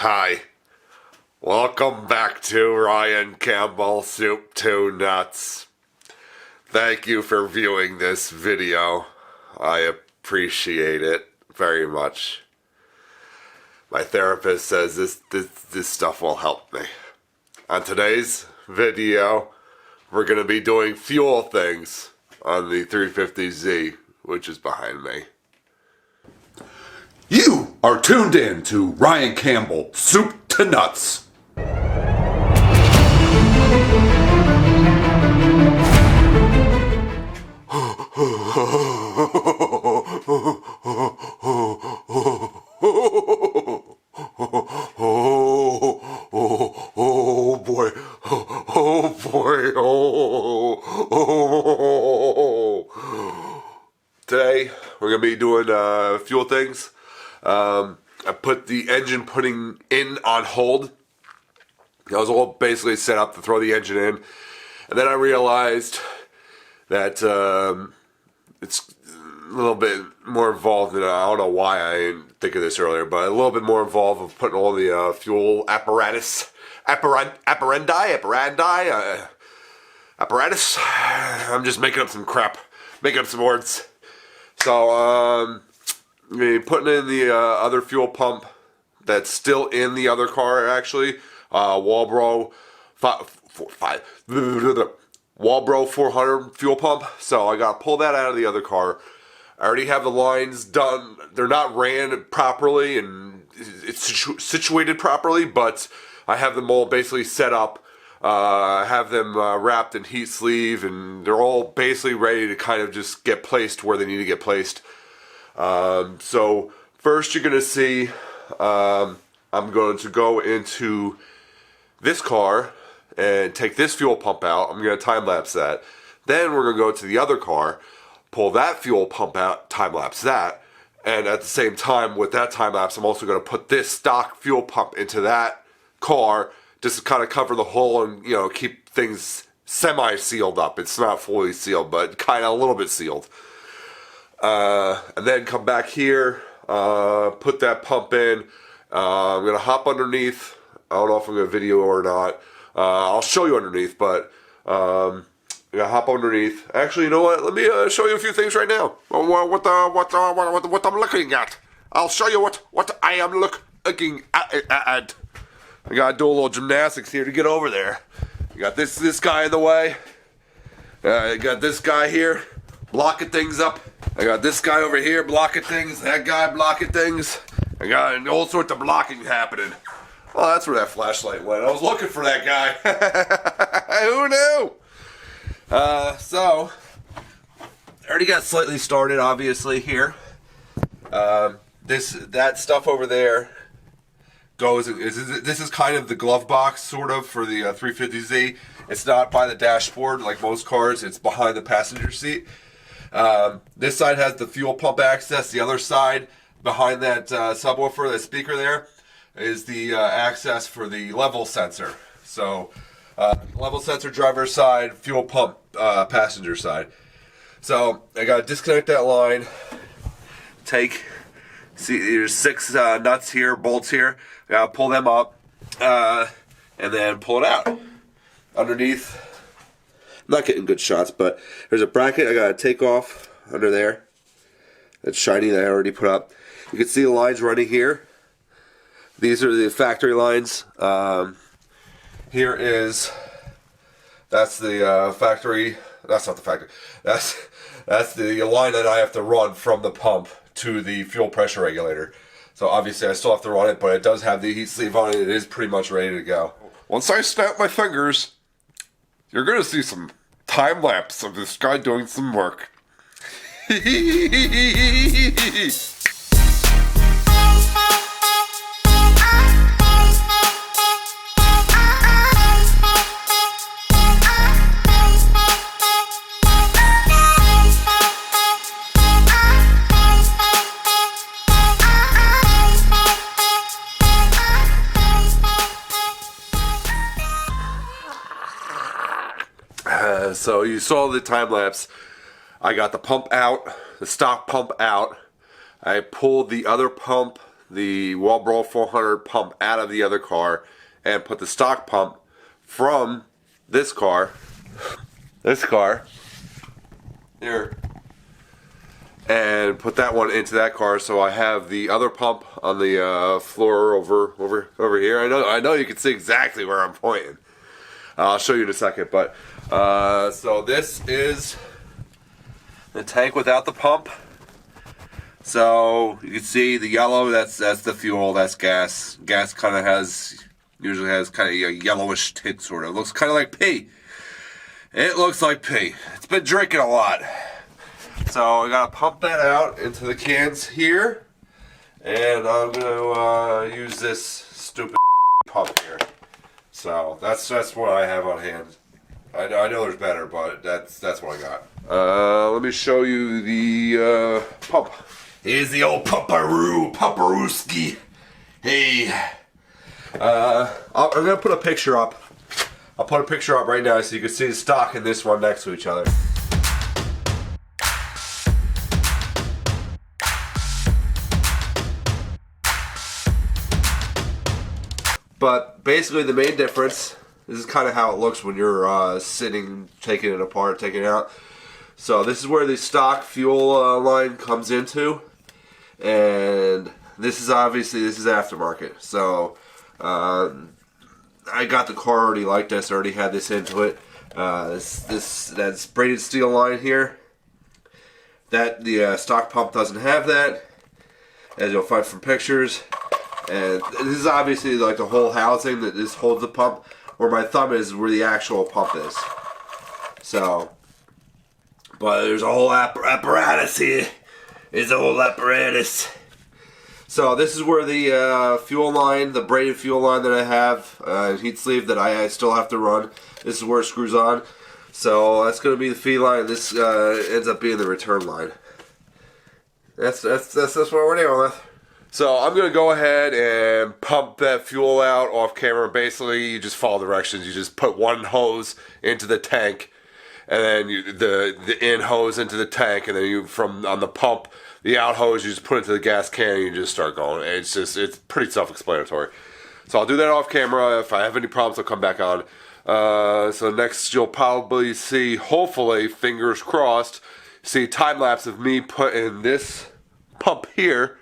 Hi, welcome back to Ryan Campbell Soup to Nuts. Thank you for viewing this video. I appreciate it very much. My therapist says this stuff will help me. On today's video, we're going to be doing fuel things on the 350Z, which is behind me. You are tuned in to Ryan Campbell Soup to Nuts. Oh boy, oh boy, oh. Today we're gonna be doing fuel things. I put the engine putting in on hold. I was all basically set up to throw the engine in, and then I realized that it's a little bit more involved than I don't know why I didn't think of this earlier, but a little bit more involved of putting all the fuel apparatus, apparatus. I'm just making up some crap, making up some words. So putting in the other fuel pump that's still in the other car actually, Walbro 400 fuel pump. So I got to pull that out of the other car. I already have the lines done. They're not ran properly and it's situated properly, but I have them all basically set up. I have them wrapped in heat sleeve, and they're all basically ready to kind of just get placed where they need to get placed. So first you're going to see, I'm going to go into this car and take this fuel pump out. I'm going to time lapse that. Then we're going to go to the other car, pull that fuel pump out, time lapse that. And at the same time with that time lapse, I'm also going to put this stock fuel pump into that car just to kind of cover the hole and, you know, keep things semi-sealed up. It's not fully sealed, but kind of a little bit sealed. And then come back here, put that pump in. I'm going to hop underneath. I don't know if I'm going to video or not. I'll show you underneath, but I'm going to hop underneath. Actually, you know what? Let me show you a few things right now. What I'm looking at. I'll show you what I am looking at. I got to do a little gymnastics here to get over there. You got this guy in the way. I got this guy here blocking things up. I got this guy over here blocking things. That guy blocking things. I got all sorts of blocking happening. Well, that's where that flashlight went. I was looking for that guy. Who knew? So, I already got slightly started, obviously, here. That stuff over there this is kind of the glove box, sort of, for the 350Z. It's not by the dashboard like most cars. It's behind the passenger seat. This side has the fuel pump access. The other side, behind that subwoofer, that speaker there, is the access for the level sensor. So, level sensor driver side, fuel pump passenger side. So, I got to disconnect that line. See, there's 6 nuts here, bolts here. I got to pull them up, and then pull it out. Underneath, I'm not getting good shots, but there's a bracket I got to take off under there. That's shiny that I already put up. You can see the lines running here. These are the factory lines. That's the factory. That's not the factory. That's the line that I have to run from the pump to the fuel pressure regulator. So obviously I still have to run it, but it does have the heat sleeve on it. It is pretty much ready to go. Once I snap my fingers, you're going to see some time lapse of this guy doing some work. So you saw the time lapse. I got the pump out, the stock pump out. I pulled the other pump the Walbro 400 pump out of the other car and put the stock pump from this car here, and put that one into that car. So I have the other pump on the floor over here. I know you can see exactly where I'm pointing. I'll show you in a second. But so this is the tank without the pump. So you can see the yellow. That's the fuel. That's gas. Gas kind of usually has kind of a yellowish tint, sort of. It looks kind of like pee. It looks like pee. It's been drinking a lot. So I gotta pump that out into the cans here, and I'm gonna use this stupid pump here. So that's what I have on hand. I know there's better, but that's what I got. Let me show you the pump. Here's the old pumperooski. Hey, I'm gonna put a picture up. I'll put a picture up right now so you can see the stock and this one next to each other. But basically the main difference, this is kind of how it looks when you're sitting, taking it apart, taking it out. So this is where the stock fuel line comes into, and this is aftermarket. So I got the car already like this, already had this into it. That's braided steel line here. That the stock pump doesn't have that, as you'll find from pictures. And this is obviously like the whole housing that just holds the pump. Where my thumb is where the actual pump is. So, but there's a whole apparatus here. There's a whole apparatus. So this is where the fuel line, the braided fuel line that I have, heat sleeve that I still have to run. This is where it screws on. So that's going to be the feed line. This ends up being the return line. That's what we're dealing with. So I'm going to go ahead and pump that fuel out off camera. Basically, you just follow directions. You just put one hose into the tank, and then the in hose into the tank, and then on the pump, the out hose, you just put it into the gas can, and you just start going. It's pretty self-explanatory. So I'll do that off camera. If I have any problems, I'll come back on. So next, you'll probably see, hopefully, fingers crossed, see a time lapse of me putting this pump here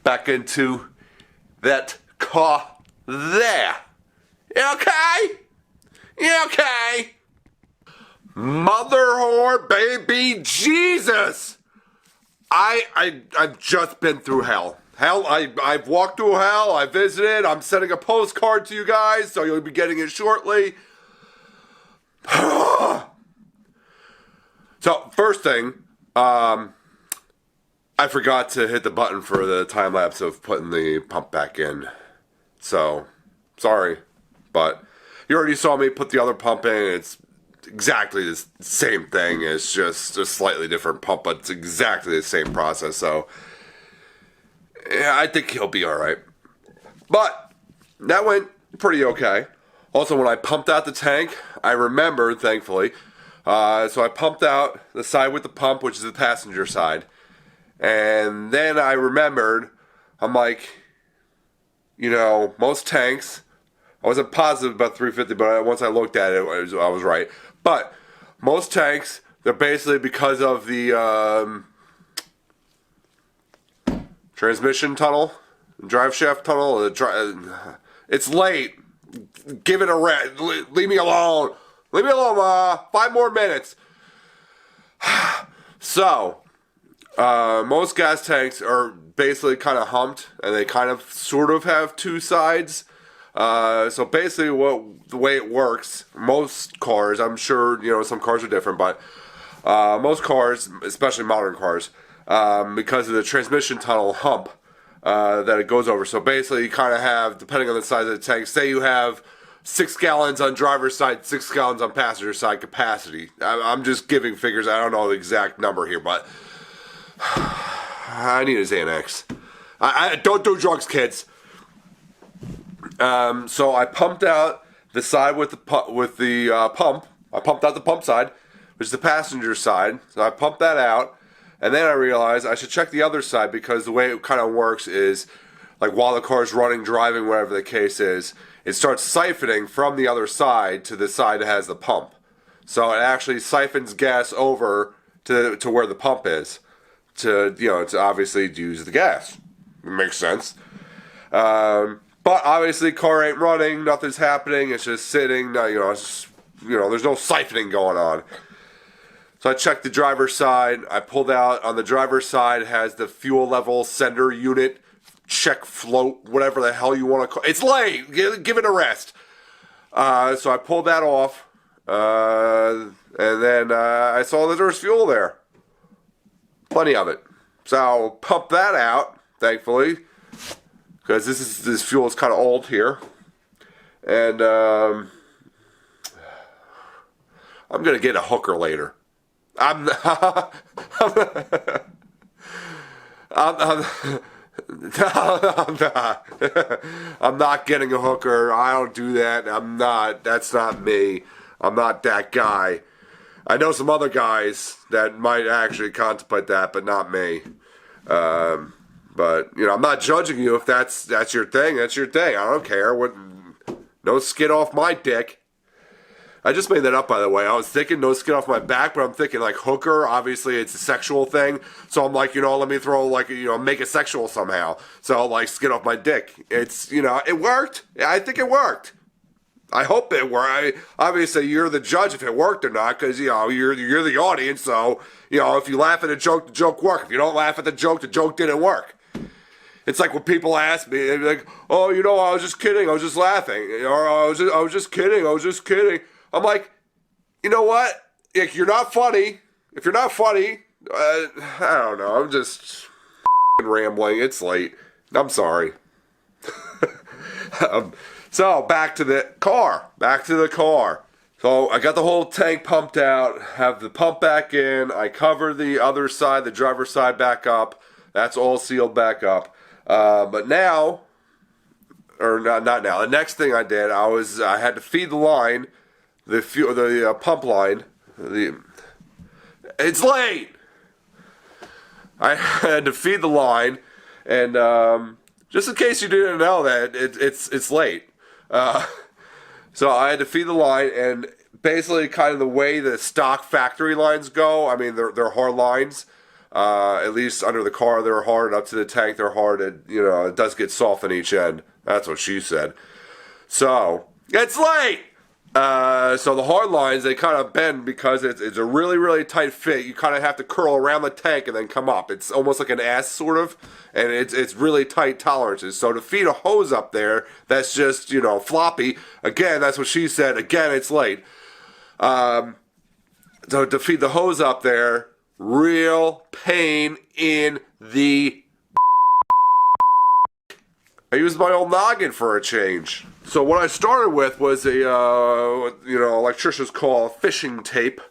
back into that car there. You okay? You okay? Mother whore, baby Jesus! I've just been through hell. Hell, I've walked through hell. I visited. I'm sending a postcard to you guys, so you'll be getting it shortly. So, first thing, I forgot to hit the button for the time lapse of putting the pump back in. So, sorry. But you already saw me put the other pump in. It's exactly the same thing. It's just a slightly different pump, but it's exactly the same process. So, yeah, I think he'll be alright. But that went pretty okay. Also, when I pumped out the tank, I remembered, thankfully. So I pumped out the side with the pump, which is the passenger side. And then I remembered, I'm like, most tanks, I wasn't positive about 350, but once I looked at it, I was right. But most tanks, they're basically because of the transmission tunnel, drive shaft tunnel. It's late. Give it a rest. Leave me alone. Leave me alone, Ma. 5 more minutes. So, most gas tanks are basically kind of humped, and they kind of sort of have 2 sides. So basically the way it works, most cars, I'm sure, some cars are different, but most cars, especially modern cars, because of the transmission tunnel hump that it goes over. So basically you kind of have, depending on the size of the tank, say you have 6 gallons on driver's side, 6 gallons on passenger side capacity. I'm just giving figures. I don't know the exact number here, but I need a Xanax. I don't do drugs, kids. So I pumped out the side with the pump. I pumped out the pump side, which is the passenger side. So I pumped that out, and then I realized I should check the other side, because the way it kind of works is like while the car's running, driving, whatever the case is, it starts siphoning from the other side to the side that has the pump. So it actually siphons gas over to where the pump is, to obviously use the gas. It makes sense. But obviously, car ain't running, nothing's happening. It's just sitting. There's no siphoning going on. So I checked the driver's side. I pulled out on the driver's side. It has the fuel level sender unit, check float, whatever the hell you want to call it. It's late. Give it a rest. So I pulled that off, and then I saw that there was fuel there. Plenty of it. So pump that out, thankfully, because this fuel is kind of old here, and I'm gonna get a hooker later. I'm not, I'm not getting a hooker. I don't do that. That's not me. I'm not that guy. I know some other guys that might actually contemplate that, but not me. But I'm not judging you if that's your thing. That's your thing. I don't care. No skin off my dick. I just made that up, by the way. I was thinking no skin off my back, but I'm thinking like hooker. Obviously, it's a sexual thing. So I'm like, let me throw make it sexual somehow. So like skin off my dick. It's it worked. I think it worked. I hope it worked. Obviously, you're the judge if it worked or not, because you're the audience. So if you laugh at the joke worked. If you don't laugh at the joke didn't work. It's like when people ask me, they'd be like, "Oh, I was just kidding. I was just laughing," or "I was just kidding. I was just kidding." I'm like, you know what? If you're not funny, I don't know. I'm just rambling. It's late. I'm sorry. So back to the car. So I got the whole tank pumped out, have the pump back in. I cover the other side, the driver's side back up. That's all sealed back up. But now, or not now. The next thing I did, I had to feed the line. The pump line. It's late. I had to feed the line, and just in case you didn't know that it's late. So I had to feed the line, and basically, kind of the way the stock factory lines go. I mean, they're hard lines. At least under the car, they're hard. Up to the tank, they're hard. It does get soft on each end. That's what she said. So it's late. So the hard lines, they kind of bend because it's a really, really tight fit. You kind of have to curl around the tank and then come up. It's almost like an S sort of, and it's really tight tolerances. So to feed a hose up there, that's just, floppy. Again, that's what she said. Again, it's late. So to feed the hose up there, real pain in the... I used my old noggin for a change. So what I started with was electricians call fishing tape,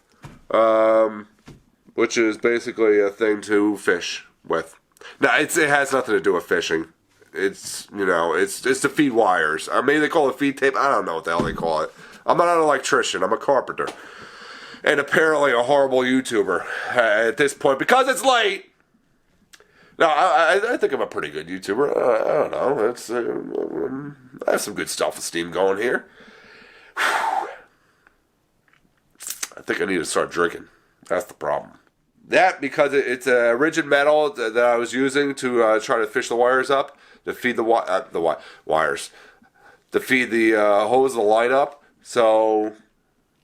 which is basically a thing to fish with. Now it has nothing to do with fishing. It's it's to feed wires. Maybe they call it feed tape. I don't know what the hell they call it. I'm not an electrician. I'm a carpenter, and apparently a horrible YouTuber at this point because it's late. No, I think I'm a pretty good YouTuber. I don't know. I have some good self-esteem going here. Whew. I think I need to start drinking. That's the problem. That because it's a rigid metal that I was using to try to fish the wires up to feed the wires, to feed the hose of the line up. So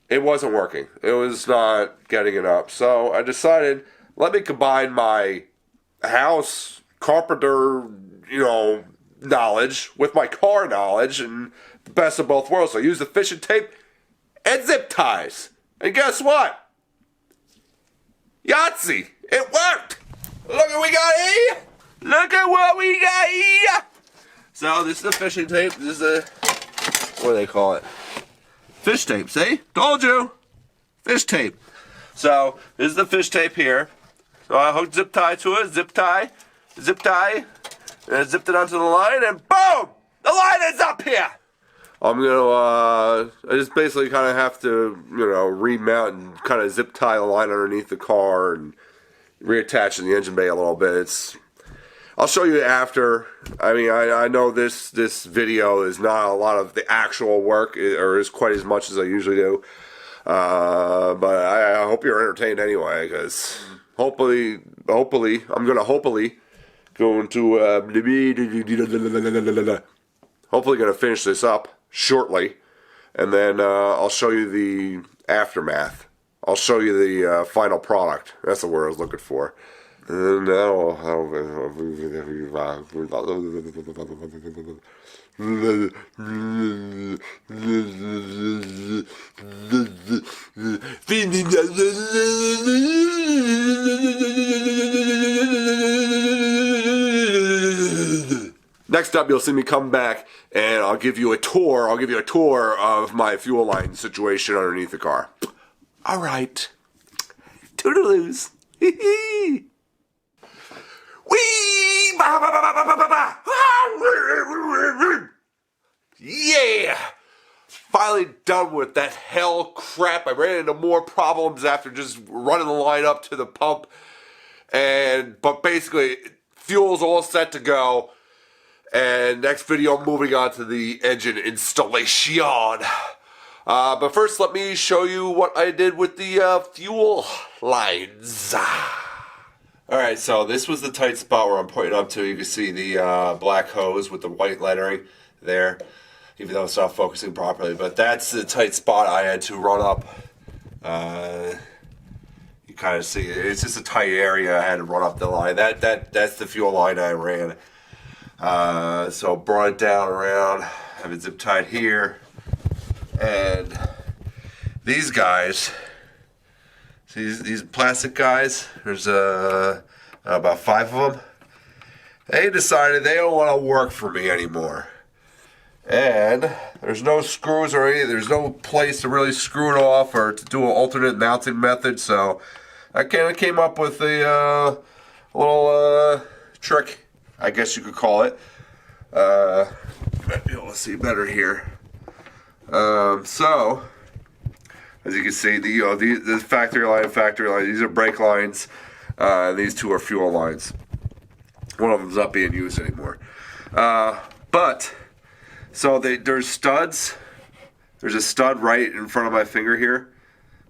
it wasn't working. It was not getting it up. So I decided, let me combine my house carpenter, knowledge with my car knowledge, and the best of both worlds. So I used the fishing tape and zip ties. And guess what? Yahtzee! It worked! Look at what we got here! Look at what we got here! So this is the fishing tape. This is the, what do they call it? Fish tape, see? Told you! Fish tape. So this is the fish tape here. So I hooked zip tie to it, zip tie, and I zipped it onto the line, and boom! The line is up here! I just basically kind of have to, remount and kind of zip tie the line underneath the car and reattach in the engine bay a little bit. I'll show you after. I mean, I know this video is not a lot of the actual work, or is quite as much as I usually do. But I hope you're entertained anyway, because hopefully, I'm going to hopefully finish this up shortly, and then I'll show you the aftermath. I'll show you the final product. That's the word I was looking for. And next up, you'll see me come back, and I'll give you a tour. I'll give you a tour of my fuel line situation underneath the car. All right. Toodaloos. Wee! Yeah! Finally done with that hell crap. I ran into more problems after just running the line up to the pump. But basically, fuel's all set to go. And next video, I'm moving on to the engine installation. But first, let me show you what I did with the fuel lines. Alright, so this was the tight spot where I'm pointing up to. You can see the black hose with the white lettering there, even though it's not focusing properly. But that's the tight spot I had to run up. You kind of see it. It's just a tight area I had to run up the line. That's the fuel line I ran. So brought it down around, have it zip tied here. And these guys, see these plastic guys, there's about 5 of them. They decided they don't want to work for me anymore. And there's no screws or anything, there's no place to really screw it off or to do an alternate mounting method, so I kind of came up with a little trick, I guess you could call it. Might be able to see better here. So, as you can see, the factory line, these are brake lines, these two are fuel lines. One of them's not being used anymore. So there's studs. There's a stud right in front of my finger here.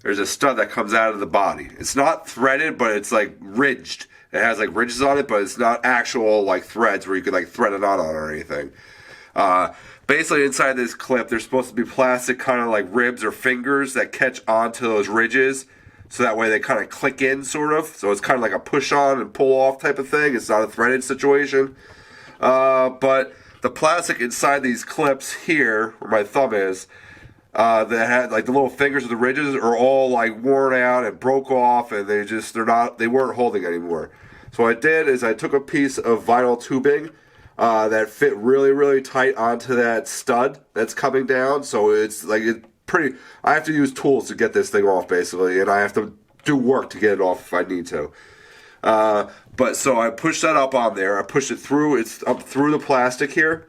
There's a stud that comes out of the body. It's not threaded, but it's like ridged. It has like ridges on it, but it's not actual like threads where you could like thread a knot on or anything. Basically inside this clip, there's supposed to be plastic kind of like ribs or fingers that catch onto those ridges, so that way they kind of click in sort of. So it's kind of like a push on and pull off type of thing. It's not a threaded situation. But the plastic inside these clips here, where my thumb is, that had like the little fingers of the ridges are all like worn out and broke off, and they weren't holding anymore. So what I did is I took a piece of vinyl tubing that fit really, really tight onto that stud that's coming down. So it's like I have to use tools to get this thing off basically, and I have to do work to get it off if I need to. But so I pushed that up on there. I pushed it through. It's up through the plastic here.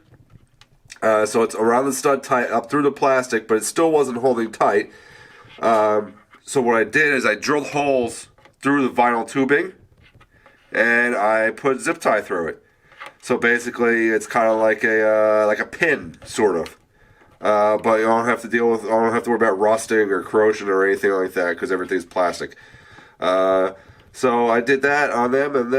So it's around the stud tight, up through the plastic, but it still wasn't holding tight. So what I did is I drilled holes through the vinyl tubing, and I put zip tie through it. So basically, it's kind of like a pin, sort of. But you don't have to I don't have to worry about rusting or corrosion or anything like that because everything's plastic. So I did that on them, and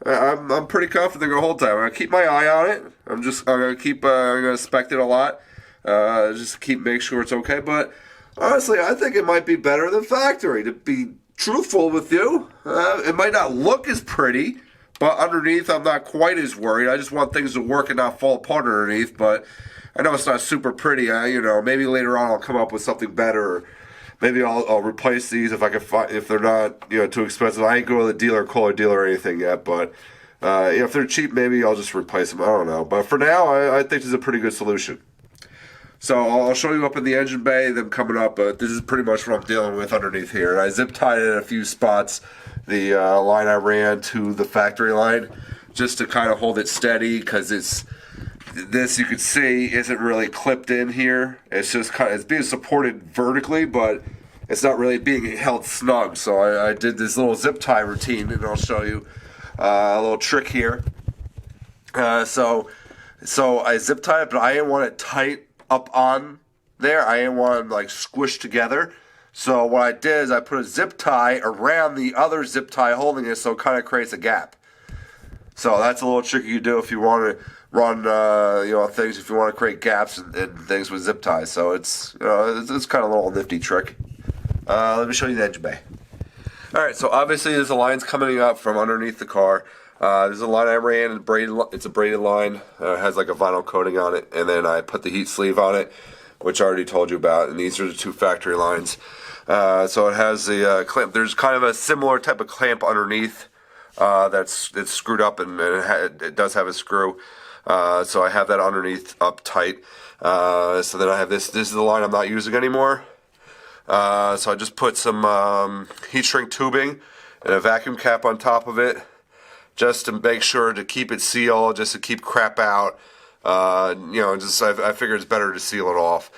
I'm pretty confident they're gonna hold time. I'm gonna keep my eye on it. I'm gonna inspect it a lot. Just make sure it's okay. But honestly, I think it might be better than factory. To be truthful with you, it might not look as pretty, but underneath I'm not quite as worried. I just want things to work and not fall apart underneath. But I know it's not super pretty. Maybe later on I'll come up with something better. Or maybe I'll replace these if I can find, if they're not too expensive. I ain't go to the dealer, call a dealer or anything yet. But if they're cheap, maybe I'll just replace them. I don't know. But for now, I think this is a pretty good solution. So I'll show you up in the engine bay, them coming up, but this is pretty much what I'm dealing with underneath here. And I zip tied it in a few spots, the line I ran to the factory line, just to kind of hold it steady, because this you can see isn't really clipped in here. It's just it's being supported vertically, but it's not really being held snug. So I did this little zip tie routine, and I'll show you a little trick here. So I zip tied it, but I didn't want it tight up on there. I didn't want it like squished together. So what I did is I put a zip tie around the other zip tie holding it, so it kind of creates a gap. So that's a little trick you do if you want to run, things. If you want to create gaps and things with zip ties. So it's kind of a little nifty trick. Let me show you the engine bay. All right. So obviously there's a lines coming up from underneath the car. There's a line I ran, and it's a braided line. It has like a vinyl coating on it, and then I put the heat sleeve on it, which I already told you about. And these are the 2 factory lines. So it has the clamp. There's kind of a similar type of clamp underneath it's screwed up, and it does have a screw. So I have that underneath up tight. So then I have this. This is the line I'm not using anymore. So I just put some heat shrink tubing and a vacuum cap on top of it, just to make sure to keep it sealed, just to keep crap out. I figure it's better to seal it off.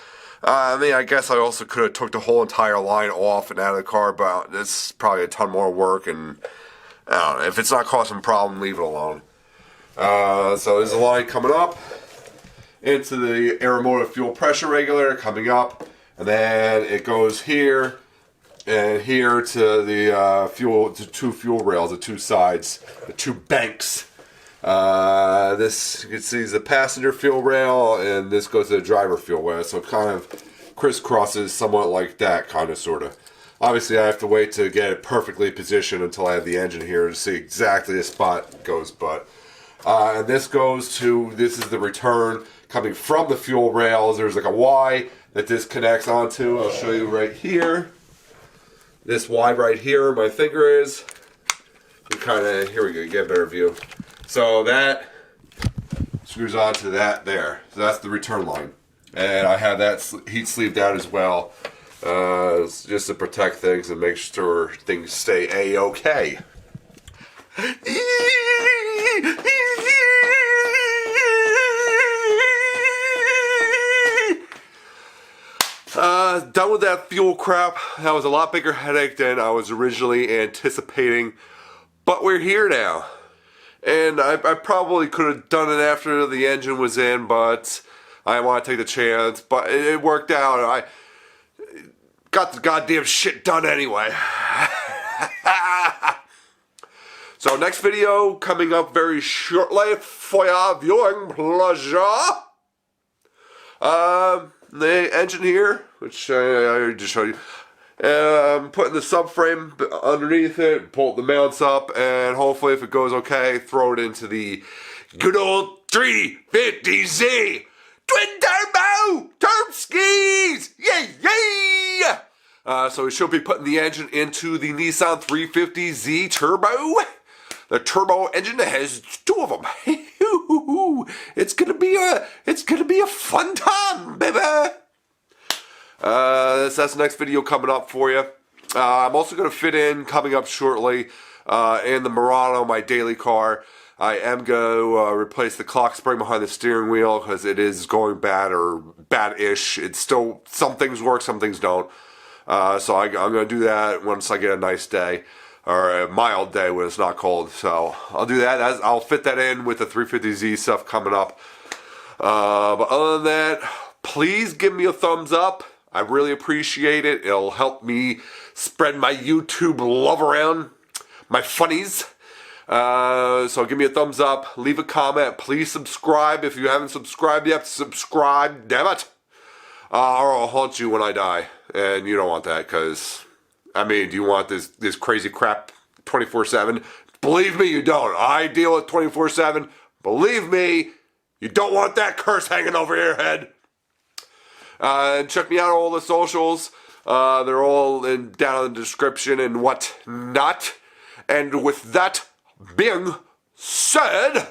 I guess I also could have took the whole entire line off and out of the car, but it's probably a ton more work, and I don't know, if it's not causing a problem, leave it alone. So there's a line coming up into the Aeromotive fuel pressure regulator coming up, and then it goes here and here to the 2 fuel rails, the 2 sides, the 2 banks. This, you can see, is the passenger fuel rail, and this goes to the driver fuel rail, so it kind of crisscrosses somewhat like that, kind of, sort of. Obviously, I have to wait to get it perfectly positioned until I have the engine here to see exactly the spot it goes, but and this is the return coming from the fuel rails. There's like a Y that this connects onto. I'll show you right here. This Y right here, my finger is. You here we go, you get a better view. So that screws onto that there. So that's the return line. And I have that heat sleeved out as well, just to protect things and make sure things stay A-OK. Done with that fuel crap. That was a lot bigger headache than I was originally anticipating. But we're here now. And I probably could have done it after the engine was in, but I didn't want to take the chance. But it worked out. I got the goddamn shit done anyway. So next video coming up very shortly for your viewing pleasure. The engine here, which I already just showed you. I'm putting the subframe underneath it, pull the mounts up, and hopefully if it goes okay, throw it into the good old 350Z twin turbo turb skis! Yay, yay! So we should be putting the engine into the Nissan 350Z turbo. The turbo engine has 2 of them. It's gonna be a fun time, baby. That's the next video coming up for you. I'm also going to fit in, coming up shortly, in the Murano, my daily car. I am going to replace the clock spring behind the steering wheel because it is going bad, or bad-ish. It's still, some things work, some things don't. So I'm going to do that once I get a nice day, or a mild day when it's not cold. So I'll do that. I'll fit that in with the 350Z stuff coming up. But other than that, please give me a thumbs up. I really appreciate it. It'll help me spread my YouTube love around, my funnies. So give me a thumbs up, leave a comment, please subscribe. If you haven't subscribed yet, subscribe, damn it. Or I'll haunt you when I die. And you don't want that, because, do you want this crazy crap 24/7? Believe me, you don't. I deal with 24/7. Believe me, you don't want that curse hanging over your head. And check me out on all the socials. They're all down in the description and whatnot. And with that being said,